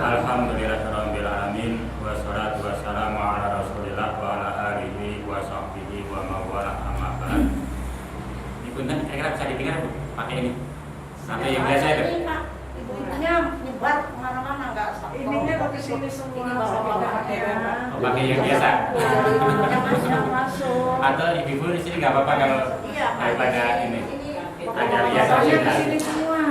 Alhamdulillahirabbil alamin wassalatu wassalamu ala Rasulillah wa ala alihi wa sahbihi wa mawala amma ba'd. Ini punten kira-kira bisa didengar Bu pakai ini. Sampai yang biasa itu. Ibunya nyebar kemana-mana nggak sampai. Ininya kok kesini semua Pakai yang biasa. Yang masuk. Atau ibu di sini nggak apa-apa kalau daripada ini. Ada biasa Soalnya saja. kesini semua.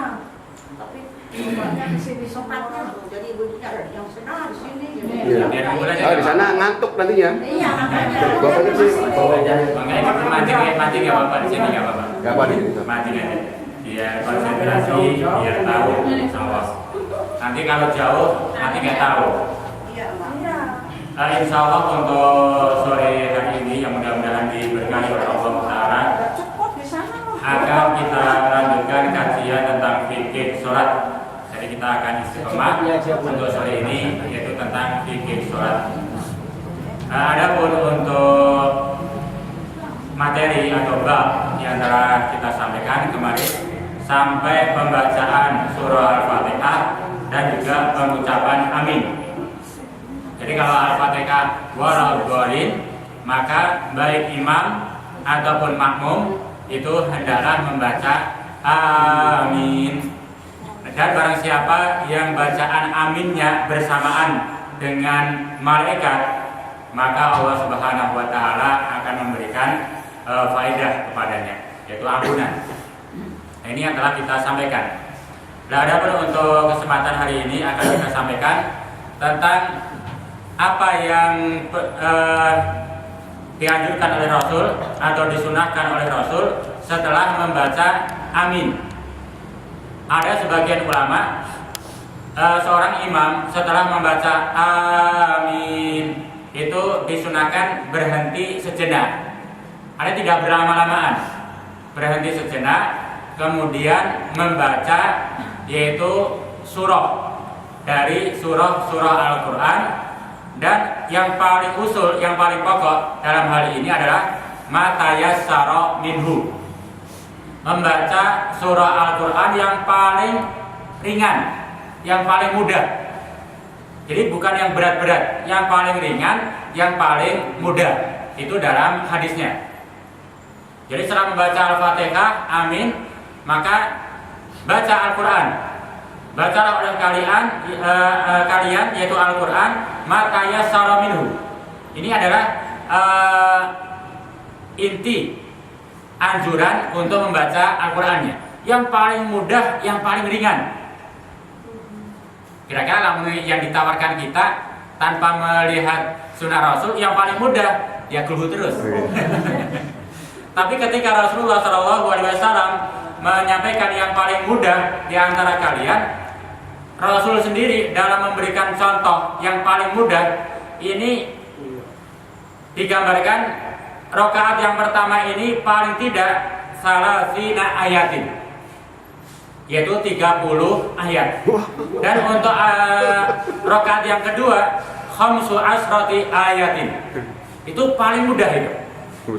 Tapi Semuanya kesini sempatnya semua. jadi ibunya ada yang senang di sini. Iya. Biar ibu aja. Oh, di sana ngantuk nantinya. Iya makanya. Bapaknya sih. Makanya kita mancing nggak apa-apa di sini nggak apa-apa. Gak apa di sini. Mancing aja. Biar konsentrasi, biar tahu insyaallah. Nanti kalau jauh, nanti nggak tahu. Iya Mak. Iya. Insya Allah untuk sore hari ini yang mudah-mudahan diberkahi oleh Allah Taala Cepat di sana loh. akan kita lanjutkan kajian tentang fikih sholat. Jadi kita akan istiqomah untuk sore ini yaitu tentang fikih sholat. Adapun untuk materi atau bab yang telah kita sampaikan kemarin sampai pembacaan surah Al-Fatihah dan juga pengucapan amin. Jadi kalau Al-Fatihah waladhdallin, maka baik imam ataupun makmum itu hendaklah membaca amin. Dan barang siapa yang bacaan aminnya bersamaan dengan malaikat, maka Allah Subhanahu wa taala akan memberikan faedah kepadanya, yaitu ampunan. Nah, ini yang telah kita sampaikan. Nah, adapun untuk kesempatan hari ini akan kita sampaikan tentang apa yang dianjurkan oleh Rasul atau disunahkan oleh Rasul setelah membaca amin. Ada sebagian ulama seorang imam setelah membaca amin itu disunahkan berhenti sejenak. Ada tidak berlama-lamaan, berhenti sejenak, kemudian membaca yaitu surah dari surah Al-Quran. Dan yang paling usul, yang paling pokok dalam hal ini adalah matayassara minhu, membaca surah Al-Quran yang paling ringan, yang paling mudah. Jadi bukan yang berat-berat, yang paling ringan, yang paling mudah. Itu dalam hadisnya. Jadi setelah membaca Al-Fatihah, amin, maka baca Al-Quran. Bacalah oleh kalian yaitu Al-Quran matayassara minhu. Ini adalah inti anjuran untuk membaca Al-Qurannya. Yang paling mudah, yang paling ringan. Kira-kira yang ditawarkan kita tanpa melihat sunnah Rasul, yang paling mudah dia keluh terus. Tapi ketika Rasulullah SAW menyampaikan yang paling mudah di antara kalian, Rasul sendiri dalam memberikan contoh yang paling mudah ini digambarkan rakaat yang pertama ini paling tidak salasina ayatin, yaitu 30 ayat. Dan untuk rakaat yang kedua khamsu asrati ayatin, itu paling mudah itu.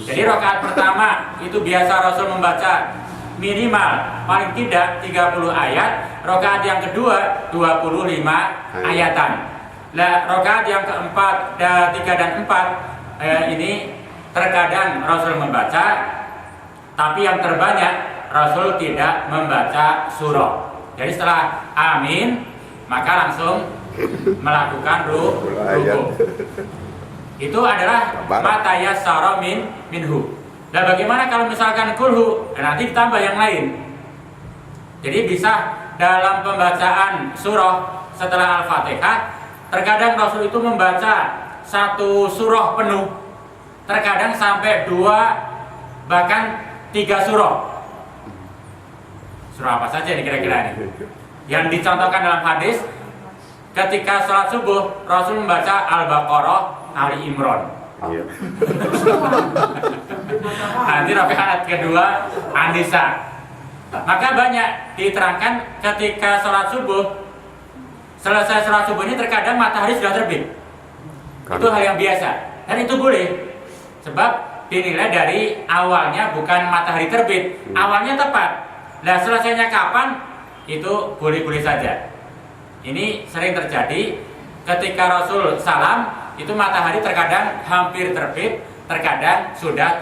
Jadi rakaat pertama itu biasa Rasul membaca minimal paling tidak 30 ayat. Rakaat yang kedua 25 ayatan. Nah, rakaat yang keempat, 3 dan 4 ini terkadang Rasul membaca, tapi yang terbanyak Rasul tidak membaca surah. Jadi setelah amin, maka langsung melakukan ruku. Itu adalah matayassara minhu. Nah, bagaimana kalau misalkan kulhu? Nanti ditambah yang lain. Jadi bisa dalam pembacaan surah setelah Al-Fatihah, terkadang Rasul itu membaca satu surah penuh, terkadang sampai 2 bahkan 3 surah. Surah apa saja ini kira-kira ini? Yang dicontohkan dalam hadis, ketika sholat subuh Rasul membaca Al-Baqarah, Ali Imran. Nanti rakaat kedua An-Nisa. Maka banyak diterangkan ketika sholat subuh, selesai sholat subuh ini terkadang matahari sudah terbit. Itu hal yang biasa dan itu boleh, sebab dinilai dari awalnya bukan matahari terbit, awalnya tepat. Nah selesainya kapan itu boleh-boleh saja. Ini sering terjadi ketika Rasul salam, itu matahari terkadang hampir terbit, terkadang sudah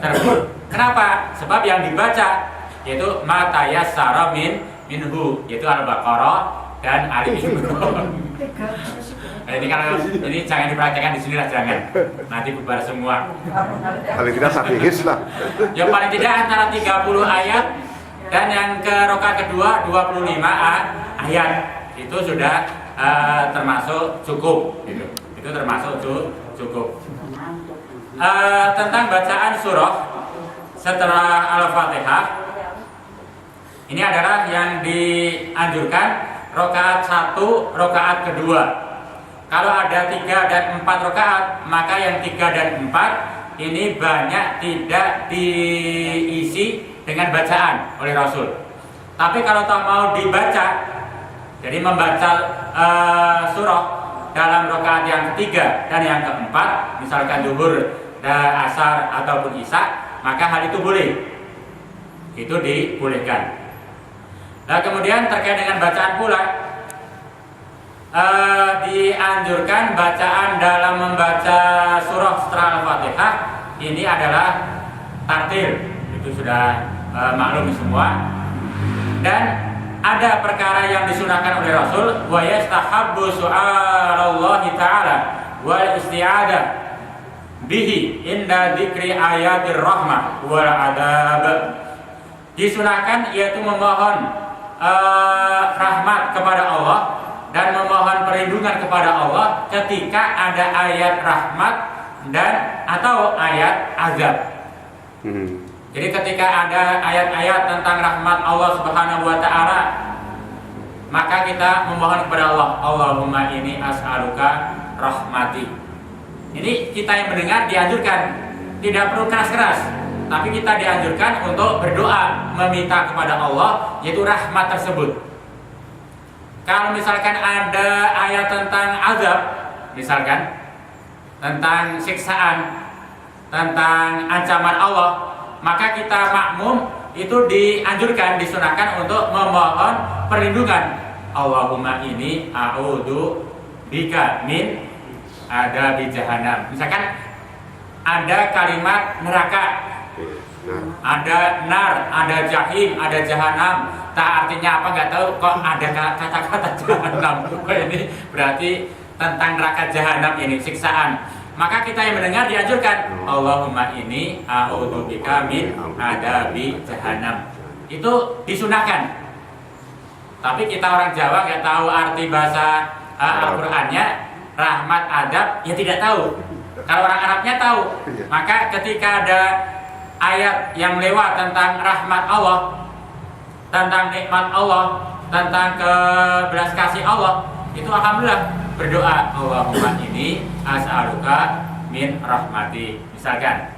terbit. Kenapa? Sebab yang dibaca yaitu mata yassara minhu, yaitu Al-Baqarah dan Ali Imran. Ini kalau ini jangan dipraktekkan di sini lah, jangan. Nanti bubar semua. Paling tidak sabihis lah. Yang paling tidak antara 30 ayat dan yang ke rakaat kedua 25 ayat itu sudah termasuk cukup. Gitu. Itu termasuk cukup. Tentang bacaan surah setelah Al-Fatihah, ini adalah yang dianjurkan rakaat 1, rakaat kedua. Kalau ada 3 dan 4 rakaat, maka yang 3 dan 4 ini banyak tidak diisi dengan bacaan oleh Rasul. Tapi kalau tak mau dibaca, jadi membaca surah dalam rakaat yang ketiga dan yang keempat, misalkan zuhur, asar ataupun isya, maka hal itu boleh. Itu dibolehkan. Nah, kemudian terkait dengan bacaan pula, dianjurkan bacaan dalam membaca surah setelah Al-Fatihah ini adalah tartil. Itu sudah maklum semua. Dan ada perkara yang disunahkan oleh Rasul, wa yastahabbu su'alallahi ta'ala wal isti'adah bihi inda dzikri ayatir rahmah wal adab. Disunahkan yaitu memohon rahmat kepada Allah dan memohon perlindungan kepada Allah ketika ada ayat rahmat dan atau ayat azab. Jadi ketika ada ayat-ayat tentang rahmat Allah Subhanahu wa taala, maka kita memohon kepada Allah, Allahumma inni as'aluka rahmati. Ini kita yang mendengar dianjurkan, tidak perlu keras-keras, tapi kita dianjurkan untuk berdoa meminta kepada Allah yaitu rahmat tersebut. Kalau misalkan ada ayat tentang azab, misalkan tentang siksaan, tentang ancaman Allah, maka kita makmum itu dianjurkan, disunahkan untuk memohon perlindungan. Allahumma inni a'udzu bika min adabi jahannam. Misalkan ada kalimat neraka, ada nar, ada jahim, ada jahanam. Tak artinya apa nggak tahu, kok ada kata-kata jahanam. Ini berarti tentang neraka jahanam ini, siksaan. Maka kita yang mendengar dianjurkan, Allahumma inni a'udzubika min adabi jahanam. Itu disunahkan. Tapi kita orang Jawa nggak tahu arti bahasa Al-Qur'annya, rahmat adab ya tidak tahu. Kalau orang Arabnya tahu. Maka ketika ada ayat yang lewat tentang rahmat Allah, tentang nikmat Allah, tentang kebelas kasih Allah, itu alhamdulillah berdoa, Allahumma inni as'aluka min rahmati, misalkan.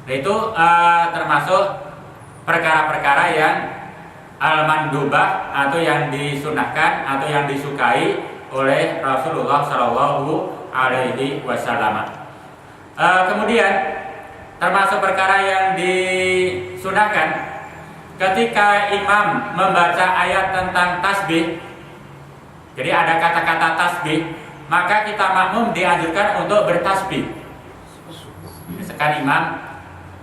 Nah, itu termasuk perkara-perkara yang al-mandubah atau yang disunahkan atau yang disukai oleh Rasulullah Shallallahu Alaihi Wasallam. Kemudian termasuk perkara yang disunahkan ketika imam membaca ayat tentang tasbih. Jadi ada kata-kata tasbih, maka kita makmum dianjurkan untuk bertasbih. Misalkan imam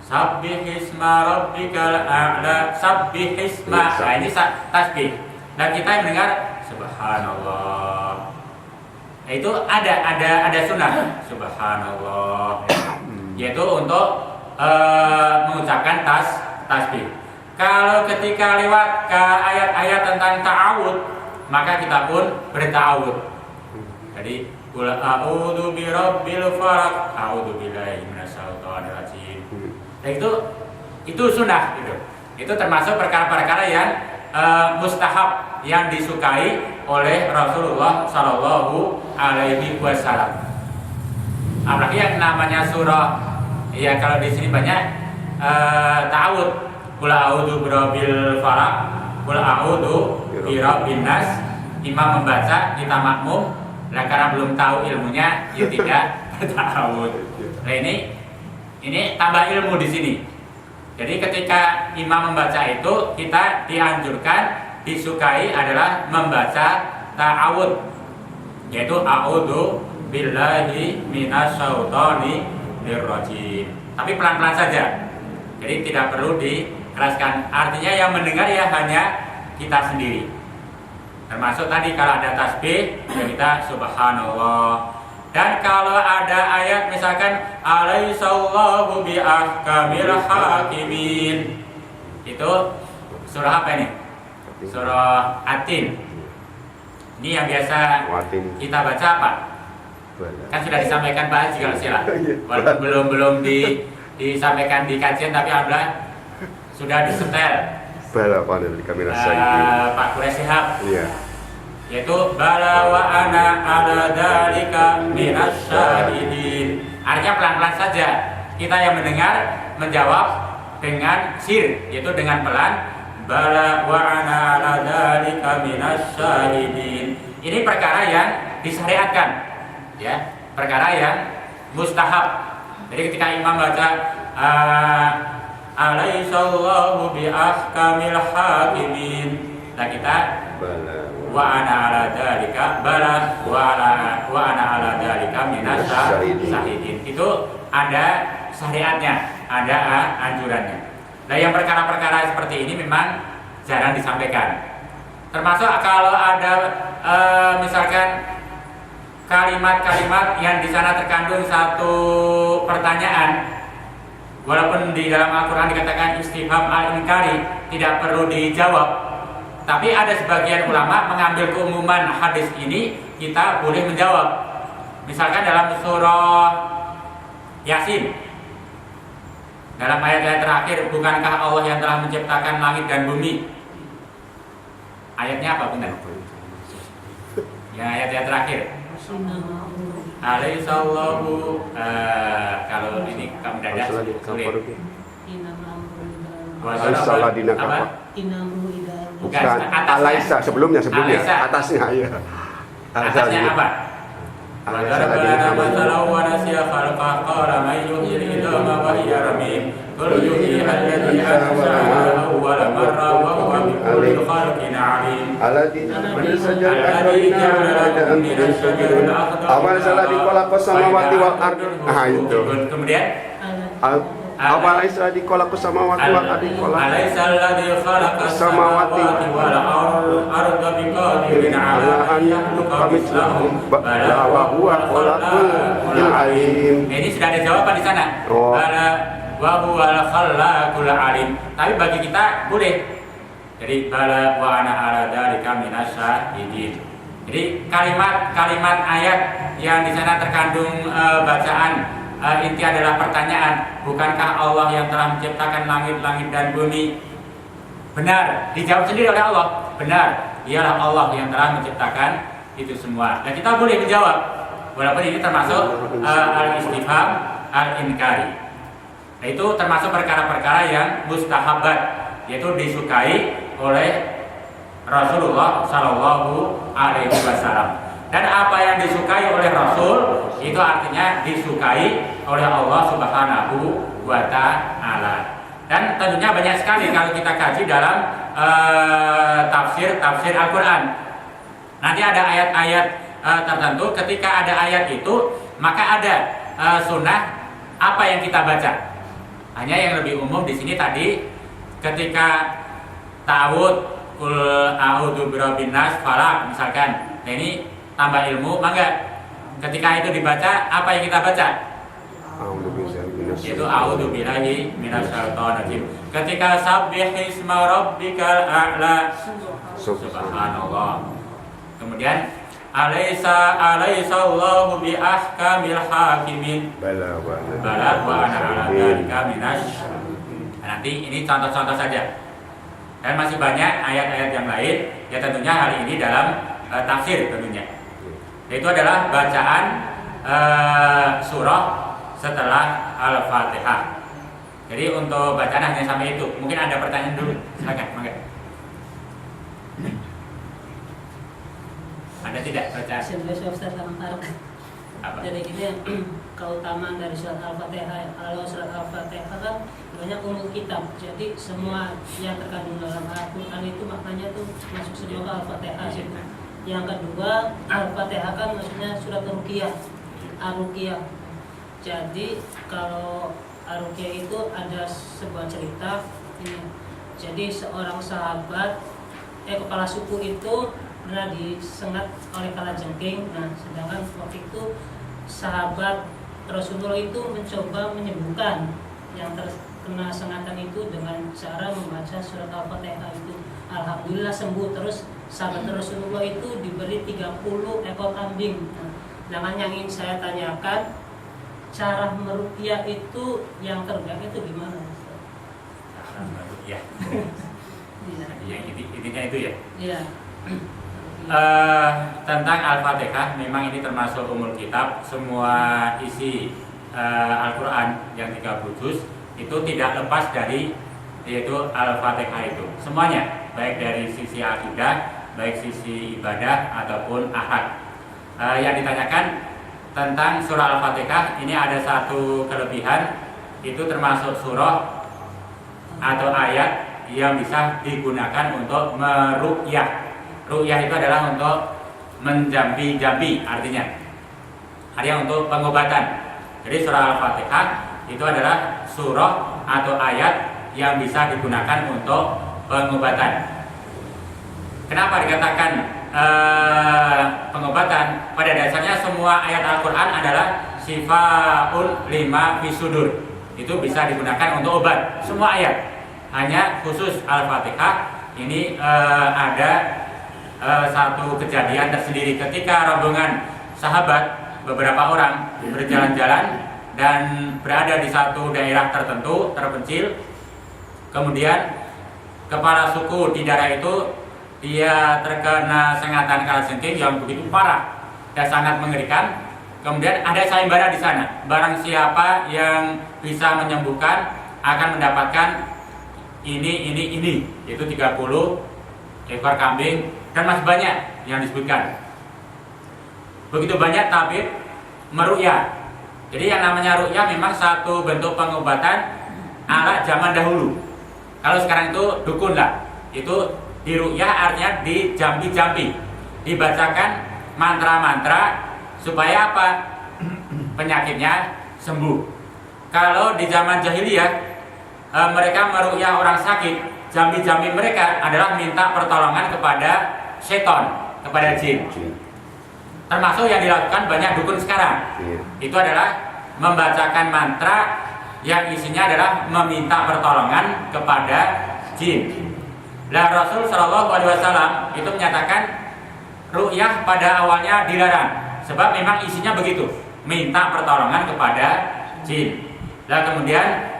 Sabbihisma rabbikal a'la, sabbihisma. Nah, ini tasbih. Dan kita yang mendengar subhanallah. Nah, itu ada sunnah subhanallah. Yaitu untuk mengucapkan tasbih. Kalau ketika lewat ke ayat-ayat tentang ta'awud, maka kita pun berta'awud. Jadi qul a'udzu birabbil falaq, a'udzu billahi minasyaitonir rajim. Nah, itu sunnah gitu. Itu termasuk perkara-perkara yang mustahab yang disukai oleh Rasulullah Shallallahu Alaihi Wasallam. Apalagi yang namanya surah, ya kalau di sini banyak ta'awud. Qul a'udzu birabbil falaq, qul a'udzu birabbin nas. Imam membaca, kita makmum. Nah, karena belum tahu ilmunya, ya tidak ta'awud. Nah, ini tambah ilmu di sini. Jadi ketika imam membaca itu, kita dianjurkan, disukai adalah membaca ta'awud, yaitu a'udzu billahi minasyaitonir rajim. Tapi pelan-pelan saja. Jadi tidak perlu dikeraskan. Artinya yang mendengar ya hanya kita sendiri. Termasuk tadi kalau ada tasbih ya kita subhanallah. Dan kalau ada ayat misalkan alaihissallahu biahkamil hakimin, itu surah apa ini? Surah At-Tin. Ini yang biasa kita baca apa? Kan sudah disampaikan Pak Haji kalau sila. Walaupun belum disampaikan di kajian, tapi alhamdulillah sudah disetel. Bala panel di kamera saya. Pak Quraish Shihab. Iya. Yaitu bala wa ana ala dzalika minasyahidin. Artinya pelan-pelan saja. Kita yang mendengar menjawab dengan sir, yaitu dengan pelan. Bala wa ana ala dzalika minasyahidin. Ini perkara yang disyariatkan, ya, perkara yang mustahab. Jadi ketika imam baca alaihissallahu biahkamil hakimin, nah kita wa ana ala dzalika bala wa ana ala dzalika minasyahidin. Itu ada syariatnya, ada anjurannya. Nah, yang perkara-perkara seperti ini memang jarang disampaikan. Termasuk kalau ada misalkan kalimat-kalimat yang di sana terkandung satu pertanyaan, walaupun di dalam Al-Quran dikatakan istifham al-inkari, tidak perlu dijawab. Tapi ada sebagian ulama mengambil keumuman hadis ini, kita boleh menjawab. Misalkan dalam surah Yasin, dalam ayat-ayat terakhir, bukankah Allah yang telah menciptakan langit dan bumi? Ayatnya apa benar? Ya, ayat-ayat terakhir. Alaihissallahu kalau ini kamu dadah sulit. Alaihissaladina apa? Bukan Alaisa sebelumnya Alaisa. atasnya ya. Atasnya apa? Alaihissaladina masalau wa nasiya khalqa qala may yuhyil idama wa hiya ramim qul yuhyiha alladhi ansha'aha awwala marra wa huwa bi kulli khalqin 'alim. Alladina sajar akhrina dan sajar amal salah di kolakos samawati wal ard. Nah itu. Kemudian apa Alaisa di kolakos samawati wal ard Alaisa alladhi khalaqas samawati wal arda biqadirin 'ala an yakhluqa mithlahum bala wa huwa khalaqul alim. Ini sudah ada jawaban di sana. Bala wa huwal khallaqul alim. Tapi bagi kita boleh. Jadi bala wa ana ala dzalika minasyahidin. Jadi kalimat-kalimat ayat yang di sana terkandung bacaan inti adalah pertanyaan, bukankah Allah yang telah menciptakan langit-langit dan bumi? Benar, dijawab sendiri oleh Allah. Benar, dialah Allah yang telah menciptakan itu semua. Dan kita boleh menjawab, walaupun ini termasuk al-istifham al-inkari. Nah, itu termasuk perkara-perkara yang mustahabat, yaitu disukai oleh Rasulullah Shallallahu Alaihi Wasallam. Dan apa yang disukai oleh Rasul itu artinya disukai oleh Allah Subhanahu wa Ta'ala. Dan tentunya banyak sekali kalau kita kaji dalam tafsir Al-Quran. Nanti ada ayat-ayat tertentu, ketika ada ayat itu maka ada sunnah apa yang kita baca. Hanya yang lebih umum di sini tadi ketika ta'awud kul a'udzu birabbin nas falaq misalkan. Nah, ini tambah ilmu, mangga. Ketika itu dibaca, apa yang kita baca? Itu a'udzu billahi minasyaitonir rajim. Ketika sabbih isma rabbikal a'la, subhanallah. Kemudian alaihissallahu bi ahkamil hakimin. Bala wa ana ala dzalika Nanti ini contoh-contoh saja. Dan masih banyak ayat-ayat yang lain. Ya tentunya hari ini dalam tafsir tentunya. Itu adalah bacaan surah setelah Al-Fatihah. Jadi untuk bacaan hanya sampai itu. Mungkin ada pertanyaan dulu. Silakan, mangga. Ada tidak bacaan? Sebenarnya Ustaz sementara. Apa? Jadi kita yang keutamaan dari surat Al-Fatihah. Kalau surat Al-Fatihah kan banyak umum kitab. Jadi semua yang terkandung dalam Al-Quran itu maknanya tuh masuk semua ke Al-Fatihah. Yang kedua, Al-Fatihah kan maksudnya surat Ruqyah. Ar-Ruqyah. Jadi kalau Ar-Ruqyah itu ada sebuah cerita ini. Jadi seorang sahabat kepala suku itu pernah disengat oleh kalajengking. Nah, sedangkan waktu itu sahabat Rasulullah itu mencoba menyembuhkan yang terkena sengatan itu dengan cara membaca surat Al-Fatihah itu. Alhamdulillah sembuh. Terus sahabat Rasulullah itu diberi 30 ekor kambing. Nah, sedangkan yang ingin saya tanyakan, cara meruqyah itu yang terbaik itu gimana? Cara meruqyah. Iya. Yang intinya itu ya. Iya. Tentang Al-Fatihah, memang ini termasuk umul kitab. Semua isi Al-Quran yang 30 juz itu tidak lepas dari yaitu Al-Fatihah itu. Semuanya, baik dari sisi akidah, baik sisi ibadah ataupun akhlak. Yang ditanyakan tentang surah Al-Fatihah, ini ada satu kelebihan, itu termasuk surah atau ayat yang bisa digunakan untuk meruqyah. Ruqyah itu adalah untuk menjampi-jampi, artinya untuk pengobatan. Jadi surah Al-Fatihah itu adalah surah atau ayat yang bisa digunakan untuk pengobatan. Kenapa dikatakan pengobatan? Pada dasarnya semua ayat Al-Quran adalah sifaun lima fisudur. Itu bisa digunakan untuk obat. Semua ayat. Hanya khusus Al-Fatihah ini ada satu kejadian tersendiri ketika rombongan sahabat, beberapa orang berjalan-jalan dan berada di satu daerah tertentu terpencil. Kemudian kepala suku di daerah itu dia terkena sengatan kalajengking yang begitu parah dan sangat mengerikan. Kemudian ada sayembara di sana. Barang siapa yang bisa menyembuhkan akan mendapatkan ini, itu 30 ekor kambing dan masih banyak yang disebutkan. Begitu banyak tabib meruqyah. Jadi yang namanya ruqyah memang satu bentuk pengobatan ala zaman dahulu. Kalau sekarang itu dukun lah. Itu diruqyah artinya dijampi-jampi, dibacakan mantra-mantra supaya apa? Penyakitnya sembuh. Kalau di zaman jahiliyah mereka meruqyah orang sakit, jambi-jambi mereka adalah minta pertolongan kepada setan, kepada jin. Termasuk yang dilakukan banyak dukun sekarang. Itu adalah membacakan mantra yang isinya adalah meminta pertolongan kepada jin. Lah Rasul Shallallahu Alaihi Wasallam itu menyatakan ruqyah pada awalnya dilarang, sebab memang isinya begitu, minta pertolongan kepada jin. Lah kemudian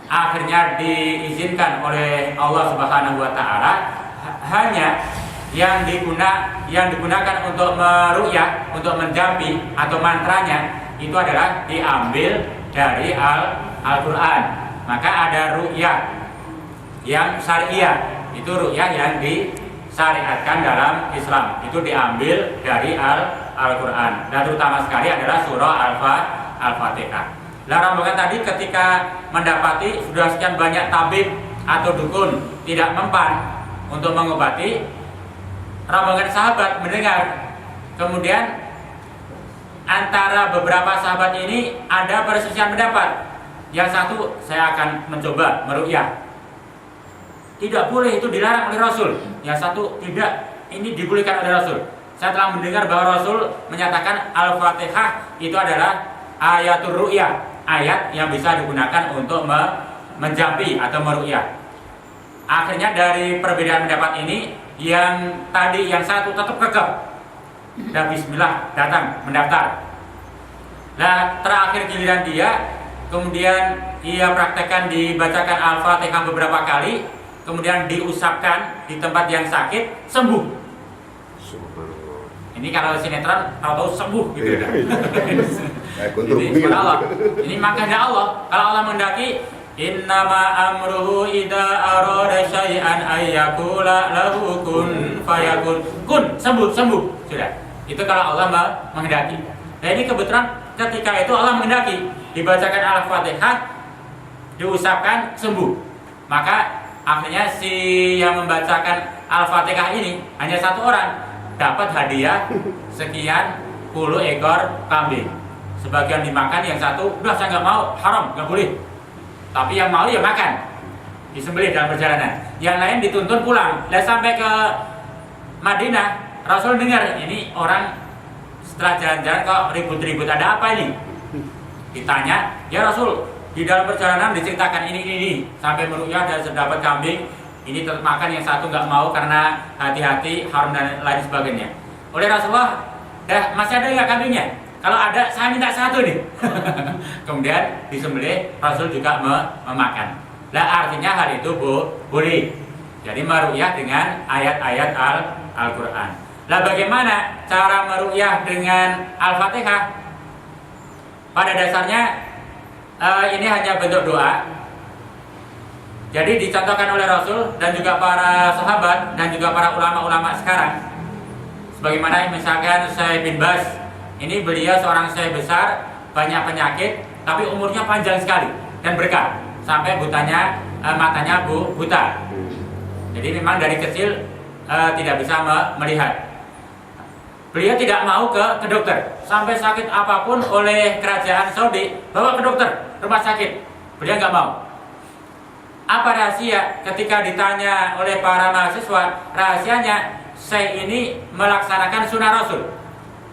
akhirnya diizinkan oleh Allah Subhanahu Wa Taala hanya yang digunakan untuk meruqyah, untuk menjampi atau mantranya itu adalah diambil dari Al-Quran. Maka ada ruqyah yang syariah, itu ruqyah yang disyariatkan dalam Islam, itu diambil dari Al-Quran dan terutama sekali adalah surah Al-Fatihah. Lah rombongan tadi ketika mendapati sudah sekian banyak tabib atau dukun tidak mempan untuk mengobati, rombongan sahabat mendengar. Kemudian antara beberapa sahabat ini ada perselisihan pendapat. Yang satu, saya akan mencoba meruqyah. Tidak boleh, itu dilarang oleh Rasul. Yang satu, tidak, ini dibolehkan oleh Rasul. Saya telah mendengar bahwa Rasul menyatakan Al-Fatihah itu adalah ayatul ruqyah, ayat yang bisa digunakan untuk menjampi atau meruqyah. Akhirnya dari perbedaan pendapat ini, yang tadi yang satu tetap kekeh dan bismillah datang mendaftar. Nah terakhir giliran dia, kemudian ia praktekkan dibacakan Al-Fatihah beberapa kali, kemudian diusapkan di tempat yang sakit, sembuh. Ini kalau sinetron tahu sembuh gitu ya. Ini Allah. Ini makanya Allah, kalau Allah mendaki, innama amruhu idza arada syai'an ayyakula lahu kun fayakun. Kun, sembuh. Sudah. Itu kalau Allah menghendaki. Nah ini kebetulan ketika itu Allah menghendaki, dibacakan Al-Fatihah, diusapkan, sembuh. Maka akhirnya si yang membacakan Al-Fatihah ini hanya satu orang. dapat hadiah sekian puluh ekor kambing. Sebagian dimakan, yang satu udah saya nggak mau, haram, nggak boleh. Tapi yang mau ya makan, disembelih dalam perjalanan. Yang lain dituntun pulang. Dan sampai ke Madinah, Rasul dengar ini orang setelah jalan-jalan kok ribut-ribut, ada apa ini? Ditanya, ya Rasul, di dalam perjalanan diceritakan ini sampai meruqyah dan dapat kambing. Ini tetap makan, yang satu nggak mau karena hati-hati, haram dan lain sebagainya. Oleh Rasulullah, masih ada nggak kambingnya? Kalau ada, saya minta satu nih. Kemudian disembelih, Rasul juga memakan. Lah artinya hal itu boleh. Jadi meruqyah dengan ayat-ayat Al-Quran. Lah bagaimana cara meruqyah dengan Al-Fatihah? Pada dasarnya ini hanya bentuk doa. Jadi dicontohkan oleh Rasul dan juga para sahabat dan juga para ulama-ulama sekarang. Sebagaimana misalkan Syekh bin Baz, ini beliau seorang syekh besar, banyak penyakit, tapi umurnya panjang sekali dan berkah sampai matanya buta. Jadi memang dari kecil tidak bisa melihat. Beliau tidak mau ke dokter, sampai sakit apapun oleh kerajaan Saudi bawa ke dokter, rumah sakit, beliau nggak mau. Apa rahasia? Ketika ditanya oleh para mahasiswa, rahasianya syekh ini melaksanakan sunnah Rasul,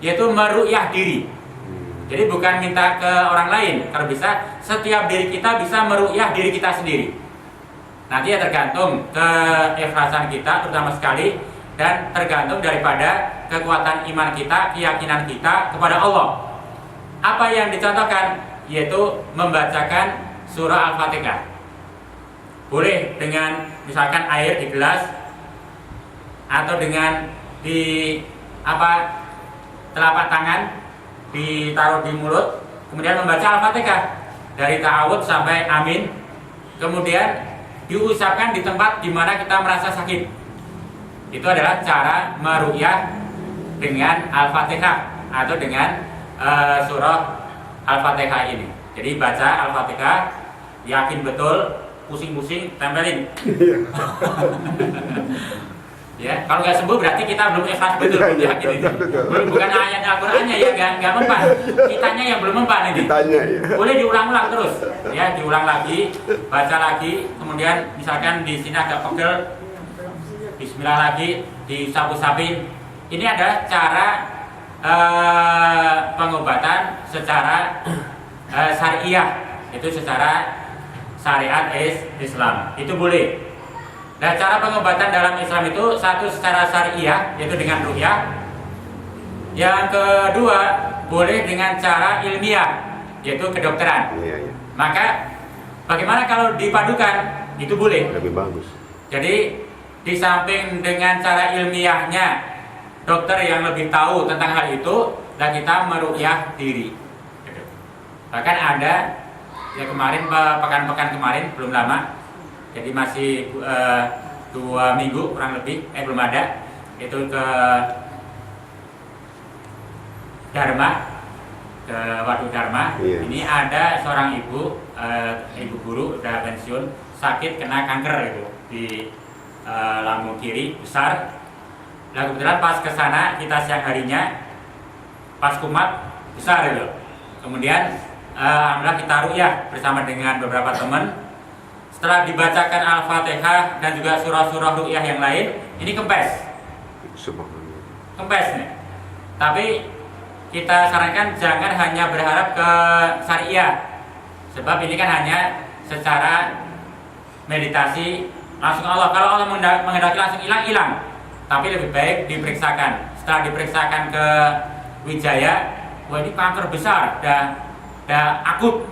yaitu meruqyah diri. Jadi bukan minta ke orang lain. Kalau bisa, setiap diri kita bisa meruqyah diri kita sendiri. Nanti ya tergantung keikhlasan kita terutama sekali, dan tergantung daripada kekuatan iman kita, keyakinan kita kepada Allah. Apa yang dicontohkan? Yaitu membacakan surah Al-Fatihah. Boleh dengan misalkan air di gelas, atau dengan telapak tangan ditaruh di mulut, kemudian membaca Al-Fatihah dari ta'awud sampai amin, kemudian diusapkan di tempat di mana kita merasa sakit. Itu adalah cara meruqyah dengan Al-Fatihah atau dengan surah Al-Fatihah ini. Jadi baca Al-Fatihah, yakin betul, pusing-pusing, tempelin. Ya, kalau nggak sembuh berarti kita belum ikhlas betul, yakin ini. Bukan ayat Al-Qur'annya ya, nggak mempan. Kitanya yang belum mempan ini. Boleh diulang-ulang terus, ya, diulang lagi, baca lagi, kemudian misalkan di sini agak pegel, Bismillah lagi, disapu-sapin. Ini adalah cara pengobatan secara syariah, itu secara syariat Islam, itu boleh. Nah, cara pengobatan dalam Islam itu satu secara syariah, yaitu dengan ruqyah. Yang kedua, boleh dengan cara ilmiah, yaitu kedokteran. Maka bagaimana kalau dipadukan? Itu boleh. Lebih bagus. Jadi di samping dengan cara ilmiahnya, dokter yang lebih tahu tentang hal itu, dan kita meruqyah diri. Bahkan ada ya kemarin, pekan-pekan kemarin, belum lama, jadi masih 2 minggu kurang lebih, belum ada, itu ke Dharma, ke Waduk Dharma. Ini ada seorang ibu guru udah pensiun, sakit kena kanker itu di lambung kiri besar. Nah kebetulan pas ke sana kita siang harinya, pas kumat besar itu. Kemudian alhamdulillah kita ruqyah bersama dengan beberapa teman. Setelah dibacakan Al-Fatihah dan juga surah-surah ruqyah yang lain, ini kempes. Kempes nih. Tapi kita sarankan jangan hanya berharap ke syariah, sebab ini kan hanya secara meditasi langsung Allah. Kalau Allah menghendaki langsung hilang. Tapi lebih baik diperiksakan. Setelah diperiksakan ke Wijaya, wah ini kanker besar, udah akut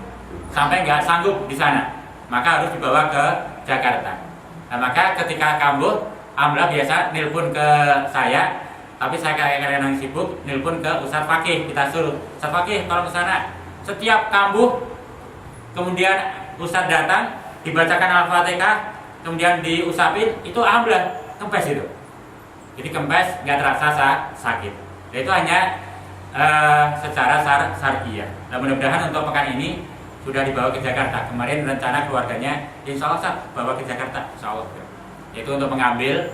sampai nggak sanggup di sana. Maka harus dibawa ke Jakarta. Nah, maka ketika kambuh, alhamdulillah biasa nelpon ke saya, tapi saya kadang-kadang sibuk, nelpon ke Ustadz Fakih, kita suruh, Ustadz Fakih kalau ke sana, setiap kambuh, kemudian Ustadz datang, dibacakan Al-Fatihah, kemudian diusapin, itu alhamdulillah kempes itu. Jadi kempes, nggak terasa sakit. Dan itu hanya secara syariah. Nah, mudah-mudahan untuk pekan ini sudah dibawa ke Jakarta. Kemarin rencana keluarganya insya Allah bawa ke Jakarta, insya Allah. Itu untuk mengambil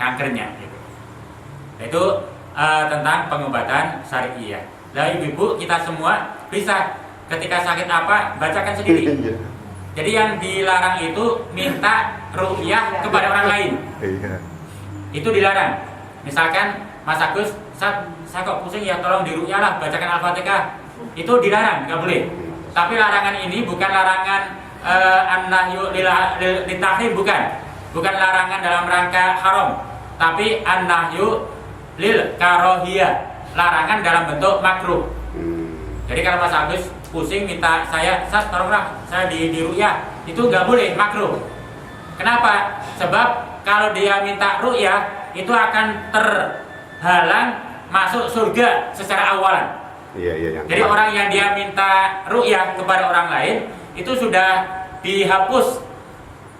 kankernya gitu. Itu tentang pengobatan syariah. Nah, ibu-ibu kita semua bisa ketika sakit apa bacakan sendiri. Iya. Jadi yang dilarang itu minta ruqyah kepada orang lain. Iya. Itu dilarang. Misalkan Mas Agus, saya kok pusing ya, tolong diruqyah lah, bacakan Al-Fatihah. Itu dilarang, nggak boleh. Tapi larangan ini bukan larangan an-nahyu lil tahrim, bukan larangan dalam rangka haram, tapi an-nahyu lil karohiyah, larangan dalam bentuk makruh. Jadi kalau Mas Agus pusing minta saya tolonglah saya diruqyah, itu nggak boleh, makruh. Kenapa? Sebab kalau dia minta ruqyah itu akan terhalang masuk surga secara awalan. Iya. Jadi orang yang dia minta ruqyah kepada orang lain itu sudah dihapus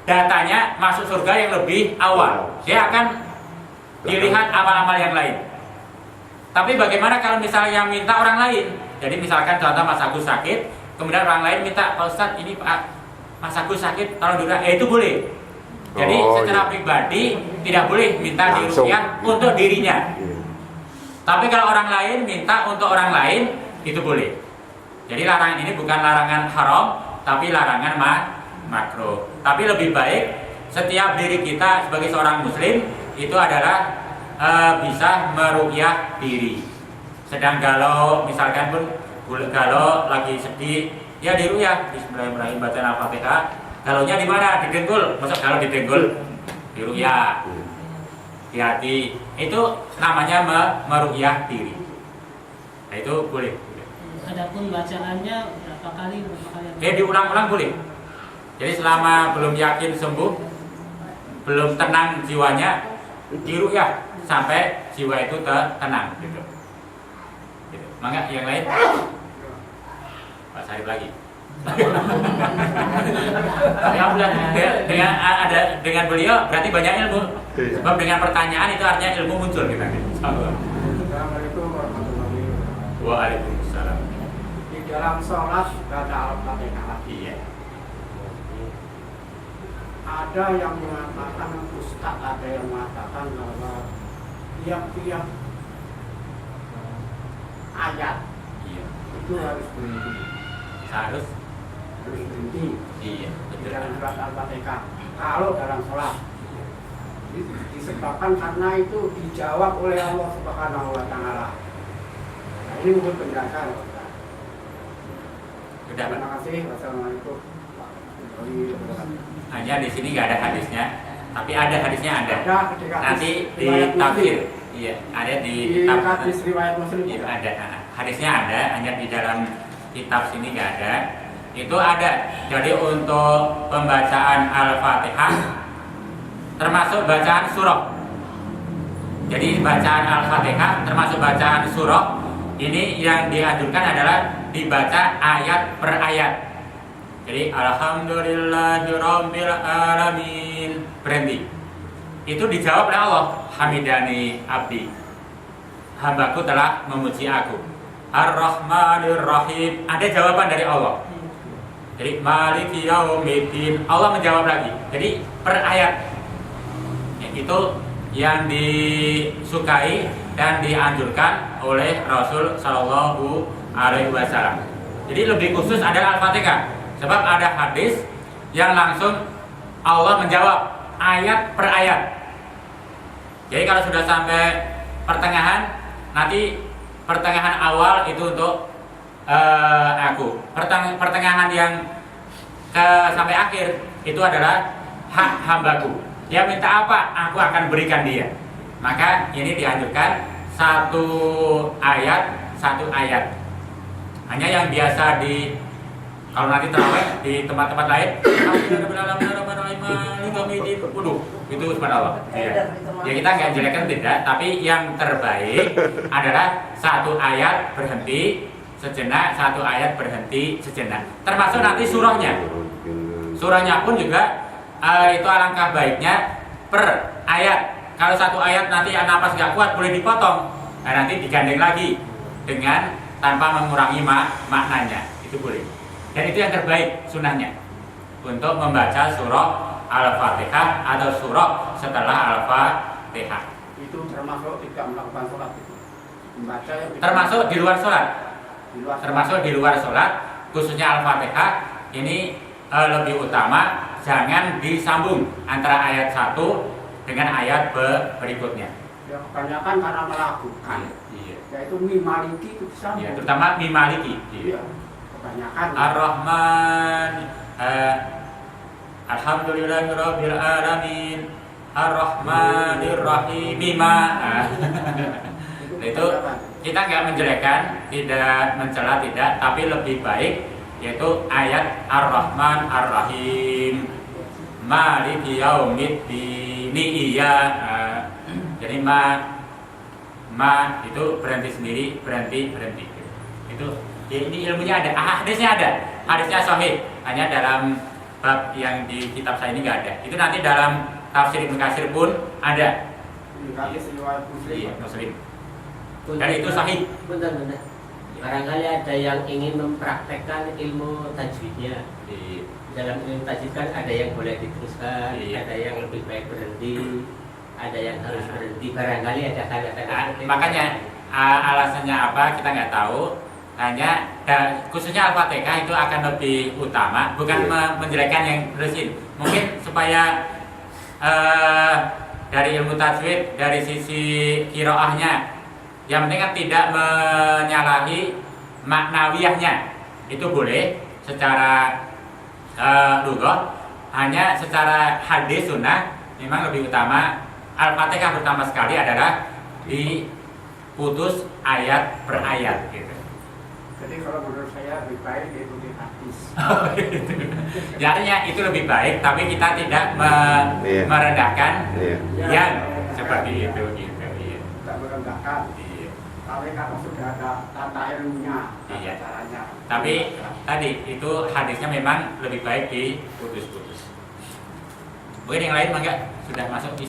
datanya masuk surga yang lebih awal. Dia akan dilihat amal-amal yang lain. Tapi bagaimana kalau misalnya yang minta orang lain? Jadi misalkan contoh Mas Agus sakit, kemudian orang lain minta, Pak Ustadz ini Pak Mas Agus sakit, tolong diruqyah. Itu boleh. Jadi secara pribadi tidak boleh minta diruqyah untuk dirinya. Tapi kalau orang lain minta untuk orang lain, itu boleh. Jadi larangan ini bukan larangan haram, tapi larangan makruh. Tapi lebih baik setiap diri kita sebagai seorang muslim itu adalah bisa meruqyah diri. Sedang galau misalkan pun, galau lagi sedih, ya diruqyah Bismillahirrahmanirrahim, bacaan Al-Fatihah. Galaunya di mana? Di dengkul. Masa galau di dengkul? Diruqyah. Di hati. Itu namanya meruqyah diri. Nah, itu boleh. Adapun bacaannya berapa kali? Diulang-ulang boleh. Jadi selama belum yakin sembuh, belum tenang jiwanya, diruqyah sampai jiwa itu tenang gitu. Mangga yang lain? Pak Sarip lagi. dengan beliau berarti banyak ilmu. Sebab dengan pertanyaan itu artinya ilmu muncul kita. Assalamualaikum warahmatullahi wabarakatuh. Waalaikumsalam. Di dalam sholat baca Al-Fatihah. Iya. Ada yang mengatakan ustaz, ada yang mengatakan bahwa tiap-tiap ayat Iya. itu harus berhenti. Harus. Harus berhenti Iya. di Betul. dalam surat Al-Fatihah. Kalau dalam sholat disebabkan karena itu dijawab oleh Allah Subhanahu wa Ta'ala. Nah, ini mungkin penjelasan. Sudah, Pak. Terima kasih. Wassalamualaikum warahmatullahi wabarakatuh. Hanya di sini nggak ada hadisnya, tapi ada hadisnya ada. Ada ketika Nanti di riwayat tafsir, Muslim. iya, ada di Di hadis riwayat Muslim. Iya, ada. Hadisnya ada, hanya di dalam kitab sini nggak ada. Itu ada. Jadi untuk pembacaan Al-Fatihah termasuk bacaan surah. Jadi bacaan Al-Fatihah termasuk bacaan surah. Ini yang dianjurkan adalah dibaca ayat per ayat. Jadi alhamdulillahirabbil alamin, berhenti. Itu dijawab oleh Allah, hamidani abdi, hambaku telah memuji aku. Ar-Rahmanir Rahim, ada jawaban dari Allah. Jadi maliki yaumiddin, Allah menjawab lagi. Jadi per ayat. Itu yang disukai dan dianjurkan oleh Rasul Shallallahu Alaihi Wasallam. Jadi lebih khusus adalah Al-Fatihah, sebab ada hadis yang langsung Allah menjawab ayat per ayat. Jadi kalau sudah sampai pertengahan, nanti pertengahan awal itu untuk aku. Pertengahan yang sampai akhir itu adalah hak hambaku. Dia minta apa, aku akan berikan dia. Maka ini dianjurkan satu ayat. Hanya yang biasa kalau nanti terawih di tempat-tempat lain, itu subhanallah. Ya kita nggak jelekkan tidak, tapi yang terbaik adalah satu ayat berhenti sejenak, satu ayat berhenti sejenak. Termasuk nanti surahnya. Surahnya pun juga itu alangkah baiknya per ayat. Kalau satu ayat nanti napas nggak kuat boleh dipotong, nah, nanti digandeng lagi dengan tanpa mengurangi maknanya, itu boleh. Dan itu yang terbaik sunnahnya untuk membaca surah Al-Fatihah atau surah setelah Al-Fatihah. itu termasuk tidak melakukan sholat itu. Membaca yang tidak- Termasuk di luar sholat. di luar sholat. Termasuk di luar sholat, khususnya Al-Fatihah ini lebih utama jangan disambung antara ayat 1 dengan ayat berikutnya. Ya, kebanyakan karena melakukan, Iya. yaitu mimaliki itu disambung. Iya, terutama Mimaliki. Iya, kebanyakan. Ar-Rahman, Alhamdulillahirabbil alamin, Ar-Rahmanir-Rahim. Mima. Itu kita nggak menjelekkan, tidak mencela, tidak, tapi lebih baik yaitu ayat Ar-Rahman Ar-Rahim, Maliki Yaumiddin. Iya. Jadi ma itu berhenti sendiri, berhenti. Itu ini ilmunya ada, hadisnya ada, hadisnya sahih. Hanya dalam bab yang di kitab saya ini nggak ada. Itu nanti dalam tafsir Ibnu Katsir pun ada. Hadis riwayat Muslim. Iya, Muslim. Dan itu sahih. Bentar. Barangkali ada yang ingin mempraktekkan ilmu tajwidnya. Iya. Dalam ilmu tajwid kan ada yang boleh diteruskan, Iya. ada yang lebih baik berhenti, ada yang harus berhenti. Barangkali ada tanda-tanda. Makanya alasannya apa kita nggak tahu. Hanya khususnya Al-Fatihah itu akan lebih utama, bukan menjelekkan yang terusin. Mungkin supaya dari ilmu tajwid, dari sisi qiraahnya, yang penting kan tidak menyalahi maknawiyahnya. Itu boleh secara lugah, hanya secara hadis sunnah memang lebih utama. Al-Fatihah pertama sekali adalah diputus ayat per ayat gitu. Jadi kalau menurut saya lebih baik diikuti hadis. Ya, artinya itu lebih baik, tapi kita tidak Iya. merendahkan Iya. yang seperti itu gitu. Iya. Tidak merendahkan. Iya. Tapi kalau sudah ada tata ilmunya, tata Iya. caranya. Tapi tadi itu hadisnya memang lebih baik diputus-putus. Mungkin yang lain mangga sudah masuk